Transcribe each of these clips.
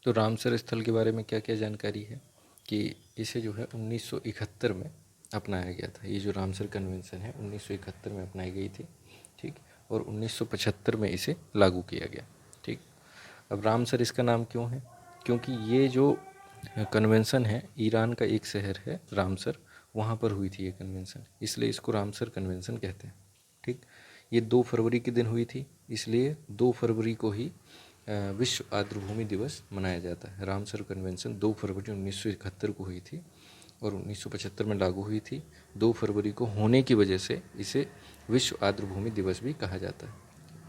तो रामसर स्थल के बारे में क्या क्या जानकारी है कि इसे जो है 1971 में अपनाया गया था। ये जो रामसर कन्वेंशन है 1971 में अपनाई गई थी, ठीक। और 1975 में इसे लागू किया गया, ठीक। अब रामसर इसका नाम क्यों है? क्योंकि ये जो कन्वेंशन है, ईरान का एक शहर है रामसर, वहाँ पर हुई थी ये कन्वेंशन, इसलिए इसको रामसर कन्वेंशन कहते हैं, ठीक। ये 2 फरवरी के दिन हुई थी, इसलिए 2 फरवरी को ही विश्व आर्द्रभूमि दिवस मनाया जाता है। रामसर कन्वेंशन 2 फरवरी 1971 को हुई थी और 1975 में लागू हुई थी। 2 फरवरी को होने की वजह से इसे विश्व आर्द्रभूमि दिवस भी कहा जाता है।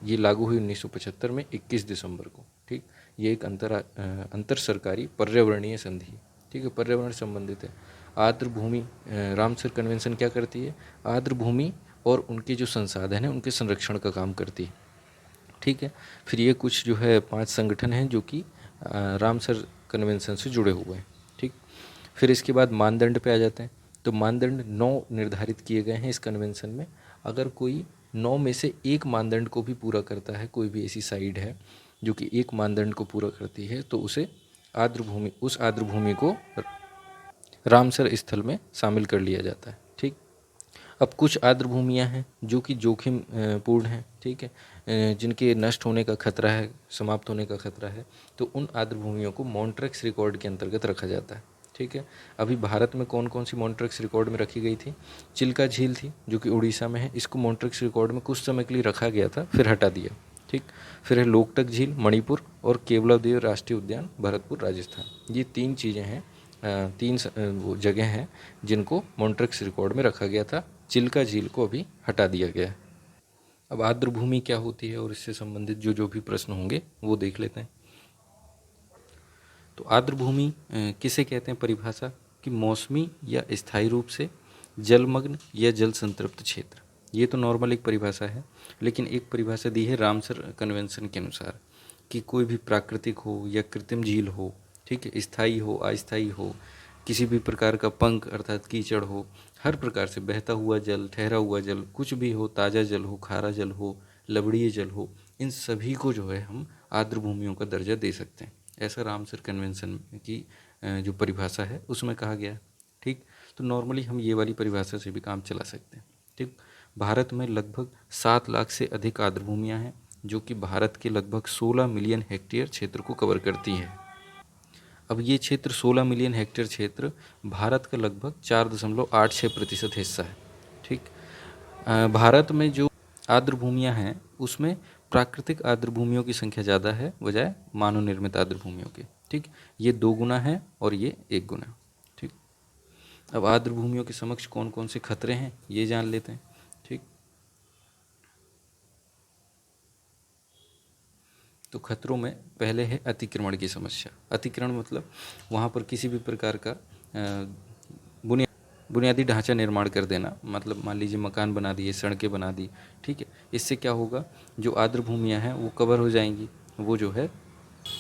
ये लागू हुई 1975 में 21 दिसंबर को, ठीक। ये एक अंतर सरकारी पर्यावरणीय संधि, ठीक है, पर्यावरण संबंधित है। आर्द्रभूमि, रामसर कन्वेंशन क्या करती है? आर्द्रभूमि और उनके जो संसाधन हैं उनके संरक्षण का काम करती है, ठीक है। फिर ये कुछ जो है 5 संगठन हैं जो कि रामसर कन्वेंशन से जुड़े हुए हैं, ठीक। फिर इसके बाद मानदंड पे आ जाते हैं। तो मानदंड 9 निर्धारित किए गए हैं इस कन्वेंशन में। अगर कोई 9 में से एक मानदंड को भी पूरा करता है, कोई भी ऐसी साइड है जो कि एक मानदंड को पूरा करती है, तो उस आर्द्रभूमि को रामसर स्थल में शामिल कर लिया जाता है, ठीक। अब कुछ आर्द्रभूमियाँ हैं जो कि जोखिम पूर्ण हैं, ठीक है, जिनके नष्ट होने का खतरा है, समाप्त होने का खतरा है, तो उन आर्द्रभूमियों को मॉन्ट्रेक्स रिकॉर्ड के अंतर्गत रखा जाता है, ठीक है। अभी भारत में कौन कौन सी मॉन्ट्रेक्स रिकॉर्ड में रखी गई थी? चिल्का झील थी जो कि उड़ीसा में है, इसको मॉन्ट्रेक्स रिकॉर्ड में कुछ समय के लिए रखा गया था, फिर हटा दिया, ठीक। फिर है लोकटक झील मणिपुर और केवलादेव राष्ट्रीय उद्यान भरतपुर राजस्थान। ये 3 चीज़ें हैं, 3 वो जगह हैं जिनको मॉन्ट्रेक्स रिकॉर्ड में रखा गया था। चिल्का झील को अभी हटा दिया गया है। अब आर्द्रभूमि क्या होती है और इससे संबंधित जो जो भी प्रश्न होंगे वो देख लेते हैं। तो आर्द्रभूमि किसे कहते हैं? परिभाषा कि मौसमी या स्थायी रूप से जलमग्न या जल संतृप्त क्षेत्र। ये तो नॉर्मल एक परिभाषा है, लेकिन एक परिभाषा दी है रामसर कन्वेंशन के अनुसार कि कोई भी प्राकृतिक हो या कृत्रिम झील हो, ठीक है, स्थायी हो अस्थायी हो, किसी भी प्रकार का पंख अर्थात कीचड़ हो, हर प्रकार से बहता हुआ जल, ठहरा हुआ जल, कुछ भी हो, ताज़ा जल हो, खारा जल हो, लवणीय जल हो, इन सभी को जो है हम आर्द्रभूमियों का दर्जा दे सकते हैं। ऐसा रामसर कन्वेंशन की जो परिभाषा है उसमें कहा गया है, ठीक। तो नॉर्मली हम ये वाली परिभाषा से भी काम चला सकते हैं, ठीक। भारत में लगभग 7 लाख से अधिक आर्द्रभूमियाँ हैं जो कि भारत के लगभग 16 मिलियन हेक्टेयर क्षेत्र को कवर करती हैं। अब ये क्षेत्र 16 मिलियन हेक्टेयर क्षेत्र भारत का लगभग 4.86% हिस्सा है, ठीक। भारत में जो आर्द्रभूमियाँ हैं उसमें प्राकृतिक आर्द्रभूमियों की संख्या ज़्यादा है बजाय मानव निर्मित आर्द्रभूमियों के, ठीक। ये 2 गुना है और ये 1 गुना, ठीक। अब आर्द्रभूमियों के समक्ष कौन कौन से खतरे हैं ये जान लेते हैं, ठीक। तो खतरों में पहले है अतिक्रमण की समस्या। अतिक्रमण मतलब वहाँ पर किसी भी प्रकार का बुनियादी ढांचा निर्माण कर देना, मतलब मान लीजिए मकान बना दिए, सड़कें बना दी, ठीक है। इससे क्या होगा, जो आर्द्रभूमियाँ हैं वो कवर हो जाएंगी, वो जो है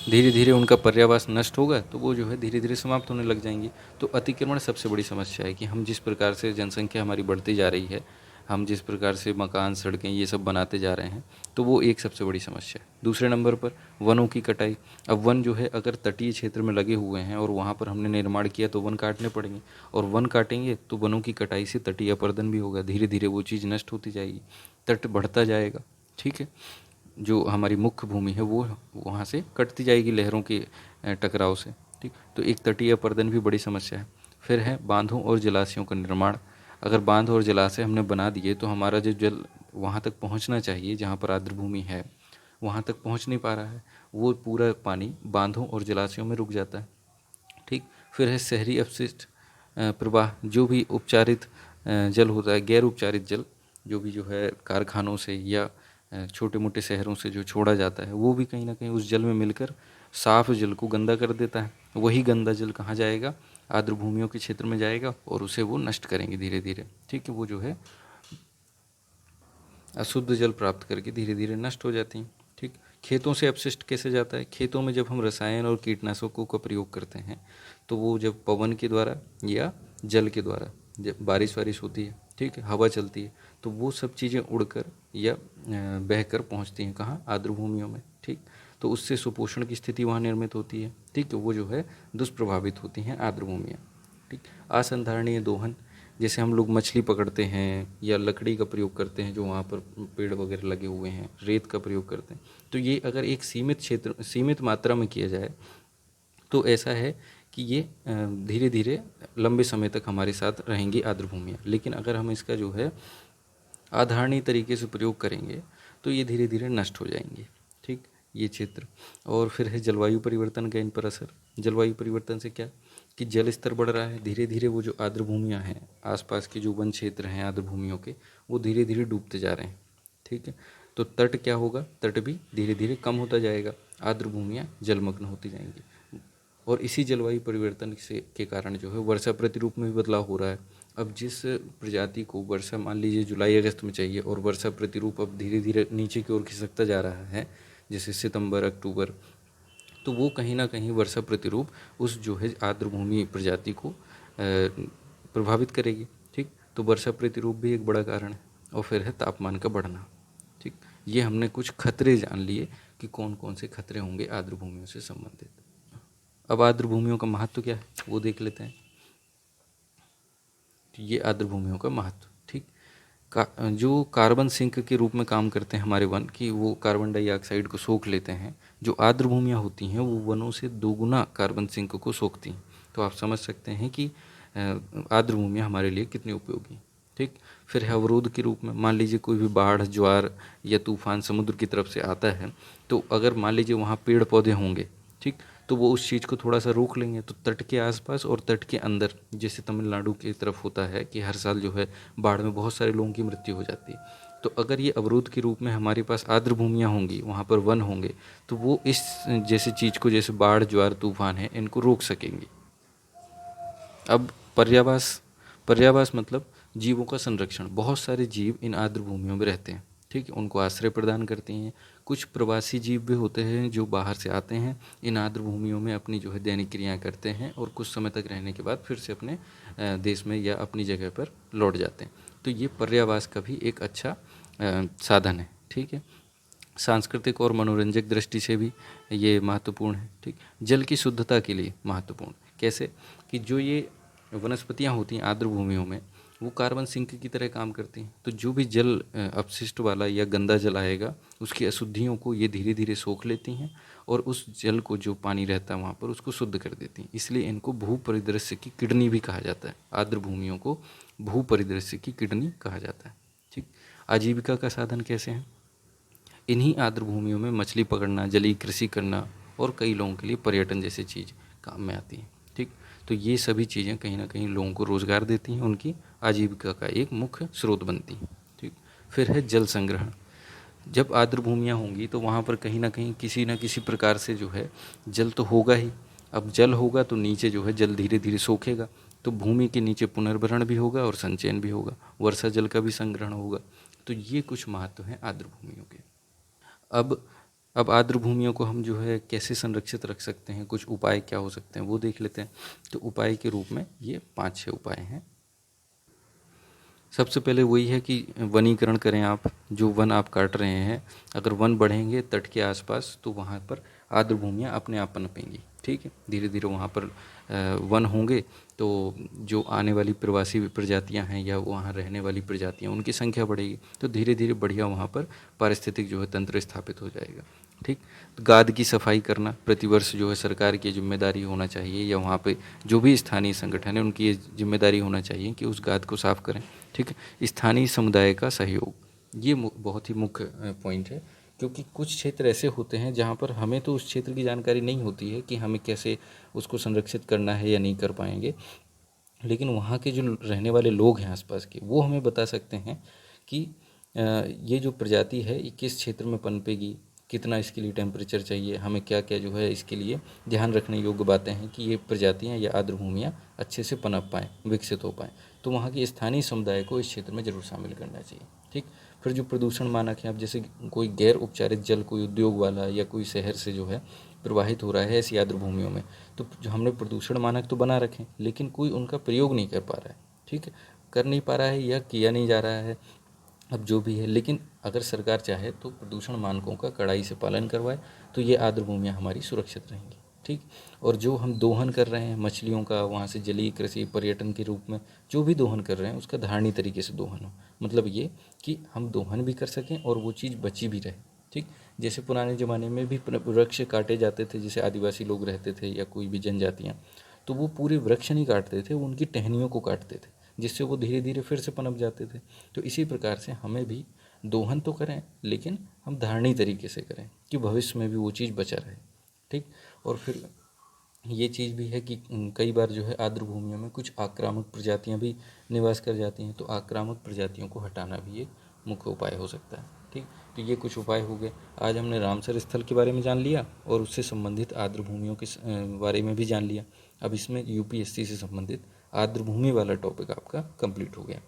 धीरे धीरे उनका पर्यावास नष्ट होगा तो वो जो है धीरे धीरे समाप्त होने लग जाएंगी। तो अतिक्रमण सबसे बड़ी समस्या है कि हम जिस प्रकार से जनसंख्या हमारी बढ़ती जा रही है, हम जिस प्रकार से मकान सड़कें ये सब बनाते जा रहे हैं, तो वो एक सबसे बड़ी समस्या है। दूसरे नंबर पर वनों की कटाई। अब वन जो है अगर तटीय क्षेत्र में लगे हुए हैं और वहाँ पर हमने निर्माण किया तो वन काटने पड़ेंगे, और वन काटेंगे तो वनों की कटाई से तटीय अपरदन भी होगा, धीरे धीरे वो चीज़ नष्ट होती जाएगी, तट बढ़ता जाएगा, ठीक है। जो हमारी मुख्य भूमि है वो वहाँ से कटती जाएगी लहरों के टकराव से, ठीक। तो एक तटीय अपरदन भी बड़ी समस्या है। फिर है बांधों और जलाशयों का निर्माण। अगर बांध और जलाशय हमने बना दिए तो हमारा जो जल वहाँ तक पहुँचना चाहिए जहाँ पर आर्द्रभूमि है वहाँ तक पहुँच नहीं पा रहा है, वो पूरा पानी बांधों और जलाशयों में रुक जाता है, ठीक। फिर है शहरी अपशिष्ट प्रवाह। जो भी उपचारित जल होता है, गैर उपचारित जल जो भी जो है कारखानों से या छोटे मोटे शहरों से जो छोड़ा जाता है वो भी कहीं ना कहीं उस जल में मिलकर साफ जल को गंदा कर देता है। वही गंदा जल कहाँ जाएगा? आर्द्रभूमियों के क्षेत्र में जाएगा और उसे वो नष्ट करेंगे धीरे धीरे, ठीक है। वो जो है अशुद्ध जल प्राप्त करके धीरे धीरे नष्ट हो जाती हैं, ठीक। खेतों से अपशिष्ट कैसे जाता है? खेतों में जब हम रसायन और कीटनाशकों का प्रयोग करते हैं तो वो जब पवन के द्वारा या जल के द्वारा, जब बारिश वारिश होती है, ठीक है, हवा चलती है, तो वो सब चीज़ें उड़कर या बहकर पहुंचती हैं कहाँ? आर्द्रभूमियों में, ठीक। तो उससे सुपोषण की स्थिति वहाँ निर्मित होती है। ठीक है, वो जो है दुष्प्रभावित होती हैं आर्द्र भूमियाँ। ठीक, असंधारणीय दोहन, जैसे हम लोग मछली पकड़ते हैं या लकड़ी का प्रयोग करते हैं जो वहाँ पर पेड़ वगैरह लगे हुए हैं, रेत का प्रयोग करते हैं, तो ये अगर एक सीमित क्षेत्र सीमित मात्रा में किया जाए तो ऐसा है कि ये धीरे धीरे लंबे समय तक हमारे साथ रहेंगी आर्द्र भूमियाँ। लेकिन अगर हम इसका जो है अधारणीय तरीके से प्रयोग करेंगे तो ये धीरे धीरे नष्ट हो जाएंगे। ठीक, ये क्षेत्र। और फिर है जलवायु परिवर्तन का इन पर असर। जलवायु परिवर्तन से क्या कि जल स्तर बढ़ रहा है, धीरे धीरे वो जो आर्द्र भूमियाँ हैं, आसपास के जो वन क्षेत्र हैं आर्द्र भूमियों के, वो धीरे धीरे डूबते जा रहे हैं। ठीक है, तो तट क्या होगा, तट भी धीरे धीरे कम होता जाएगा, आर्द्र भूमियाँ जलमग्न होती जाएंगी। और इसी जलवायु परिवर्तन से के कारण जो है वर्षा प्रतिरूप में भी बदलाव हो रहा है। अब जिस प्रजाति को वर्षा मान लीजिए जुलाई अगस्त में चाहिए और वर्षा प्रतिरूप अब धीरे धीरे नीचे की ओर खिसकता जा रहा है, जैसे सितंबर अक्टूबर, तो वो कहीं ना कहीं वर्षा प्रतिरूप उस जो है आर्द्र भूमि प्रजाति को प्रभावित करेगी। ठीक, तो वर्षा प्रतिरूप भी एक बड़ा कारण है। और फिर है तापमान का बढ़ना। ठीक, ये हमने कुछ खतरे जान लिए कि कौन कौन से खतरे होंगे आर्द्र भूमियों से संबंधित। अब आर्द्र भूमियों का महत्व क्या है वो देख लेते हैं। तो ये आर्द्र भूमियों का महत्व। ठीक, जो कार्बन सिंक के रूप में काम करते हैं हमारे वन, की वो कार्बन डाइऑक्साइड को सोख लेते हैं। जो आर्द्र भूमियाँ होती हैं वो वनों से दोगुना कार्बन सिंक को सोखती हैं। तो आप समझ सकते हैं कि आर्द्र भूमियाँ हमारे लिए कितनी उपयोगी। ठीक, फिर है अवरोध के रूप में। मान लीजिए कोई भी बाढ़, ज्वार या तूफान समुद्र की तरफ से आता है, तो अगर मान लीजिए वहाँ पेड़ पौधे होंगे, ठीक, तो वो उस चीज़ को थोड़ा सा रोक लेंगे। तो तट के आसपास और तट के अंदर, जैसे तमिलनाडु की तरफ होता है कि हर साल जो है बाढ़ में बहुत सारे लोगों की मृत्यु हो जाती है, तो अगर ये अवरोध के रूप में हमारे पास आर्द्र भूमियाँ होंगी, वहाँ पर वन होंगे, तो वो इस जैसे चीज़ को, जैसे बाढ़, ज्वार, तूफान है, इनको रोक सकेंगे। अब पर्यावास। पर्यावास मतलब जीवों का संरक्षण। बहुत सारे जीव इन आर्द्र भूमियों में रहते हैं। ठीक है, उनको आश्रय प्रदान करती हैं। कुछ प्रवासी जीव भी होते हैं जो बाहर से आते हैं, इन आर्द्र भूमियों में अपनी जो है दैनिक क्रियाएं करते हैं और कुछ समय तक रहने के बाद फिर से अपने देश में या अपनी जगह पर लौट जाते हैं। तो ये पर्यावास का भी एक अच्छा साधन है। ठीक है, सांस्कृतिक और मनोरंजक दृष्टि से भी ये महत्वपूर्ण है। ठीक, जल की शुद्धता के लिए महत्वपूर्ण। कैसे कि जो ये वनस्पतियाँ होती हैं आर्द्र भूमियों में, वो कार्बन सिंक की तरह काम करती हैं। तो जो भी जल अपशिष्ट वाला या गंदा जल आएगा, उसकी अशुद्धियों को ये धीरे धीरे सोख लेती हैं और उस जल को, जो पानी रहता है वहाँ पर, उसको शुद्ध कर देती हैं। इसलिए इनको भू परिदृश्य की किडनी भी कहा जाता है। आर्द्र भूमियों को भू परिदृश्य की किडनी कहा जाता है। ठीक, आजीविका का साधन कैसे हैं? इन्हीं आर्द्र भूमियों में मछली पकड़ना, जलीय कृषि करना और कई लोगों के लिए पर्यटन जैसी चीज़ काम में आती है। ठीक, तो ये सभी चीज़ें कहीं ना कहीं लोगों को रोज़गार देती हैं, उनकी आजीविका का एक मुख्य स्रोत बनती हैं। ठीक, फिर है जल संग्रहण। जब आर्द्र भूमियाँ होंगी तो वहाँ पर कहीं ना कहीं किसी न किसी प्रकार से जो है जल तो होगा ही। अब जल होगा तो नीचे जो है जल धीरे धीरे सोखेगा, तो भूमि के नीचे पुनर्भरण भी होगा और संचयन भी होगा, वर्षा जल का भी संग्रहण होगा। तो ये कुछ महत्व हैं आर्द्र भूमियों के। अब आर्द्र भूमियों को हम जो है कैसे संरक्षित रख सकते हैं, कुछ उपाय क्या हो सकते हैं वो देख लेते हैं। तो उपाय के रूप में ये 5-6 उपाय हैं। सबसे पहले वही है कि वनीकरण करें आप। जो वन आप काट रहे हैं, अगर वन बढ़ेंगे तट के आसपास, तो वहाँ पर आर्द्र भूमियाँ अपने आप पनपेंगी। ठीक है, धीरे धीरे वहाँ पर वन होंगे तो जो आने वाली प्रवासी प्रजातियाँ हैं या वहाँ रहने वाली प्रजातियाँ, उनकी संख्या बढ़ेगी, तो धीरे धीरे बढ़िया वहाँ पर पारिस्थितिक जो है तंत्र स्थापित हो जाएगा। ठीक, तो गाद की सफाई करना प्रतिवर्ष जो है सरकार की जिम्मेदारी होना चाहिए, या वहाँ पे जो भी स्थानीय संगठन है उनकी ये जिम्मेदारी होना चाहिए कि उस गाद को साफ करें। ठीक है, स्थानीय समुदाय का सहयोग, ये बहुत ही मुख्य पॉइंट है, क्योंकि कुछ क्षेत्र ऐसे होते हैं जहाँ पर हमें तो उस क्षेत्र की जानकारी नहीं होती है कि हमें कैसे उसको संरक्षित करना है या नहीं कर पाएंगे, लेकिन वहाँ के जो रहने वाले लोग हैं आसपास के, वो हमें बता सकते हैं कि ये जो प्रजाति है ये किस क्षेत्र में पनपेगी, कितना इसके लिए टेम्परेचर चाहिए, हमें क्या क्या जो है इसके लिए ध्यान रखने योग्य बातें हैं कि ये प्रजातियाँ या आर्द्र भूमियाँ अच्छे से पनप पाएँ, विकसित हो पाएँ। तो वहाँ के स्थानीय समुदाय को इस क्षेत्र में ज़रूर शामिल करना चाहिए। ठीक, फिर जो प्रदूषण मानक है, अब जैसे कोई गैर उपचारित जल कोई उद्योग वाला या कोई शहर से जो है प्रवाहित हो रहा है ऐसी आर्द्र भूमियों में, तो जो हमने प्रदूषण मानक तो बना रखे, लेकिन कोई उनका प्रयोग नहीं कर पा रहा है। ठीक है, कर नहीं पा रहा है या किया नहीं जा रहा है, अब जो भी है, लेकिन अगर सरकार चाहे तो प्रदूषण मानकों का कड़ाई से पालन करवाए तो ये आर्द्र भूमियाँ हमारी सुरक्षित रहेंगी। ठीक। और जो हम दोहन कर रहे हैं मछलियों का, वहाँ से जलीय कृषि पर्यटन के रूप में जो भी दोहन कर रहे हैं उसका धारणीय तरीके से दोहन हो, मतलब ये कि हम दोहन भी कर सकें और वो चीज़ बची भी रहे। ठीक। जैसे पुराने ज़माने में भी वृक्ष काटे जाते थे, जैसे आदिवासी लोग रहते थे या कोई भी जनजातियाँ, तो वो पूरे वृक्ष नहीं काटते थे, वो उनकी टहनियों को काटते थे, जिससे वो धीरे धीरे फिर से पनप जाते थे। तो इसी प्रकार से हमें भी दोहन तो करें, लेकिन हम धारणीय तरीके से करें कि भविष्य में भी वो चीज़ बचा रहे। ठीक। और फिर ये चीज़ भी है कि कई बार जो है आर्द्र भूमियों में कुछ आक्रामक प्रजातियां भी निवास कर जाती हैं, तो आक्रामक प्रजातियों को हटाना भी एक मुख्य उपाय हो सकता है। ठीक। तो ये कुछ उपाय हो गए। आज हमने रामसर स्थल के बारे में जान लिया और उससे संबंधित आर्द्र भूमियों के बारे में भी जान लिया। अब इसमें यूपीएससी से संबंधित आर्द्र भूमि वाला टॉपिक आपका कंप्लीट हो गया।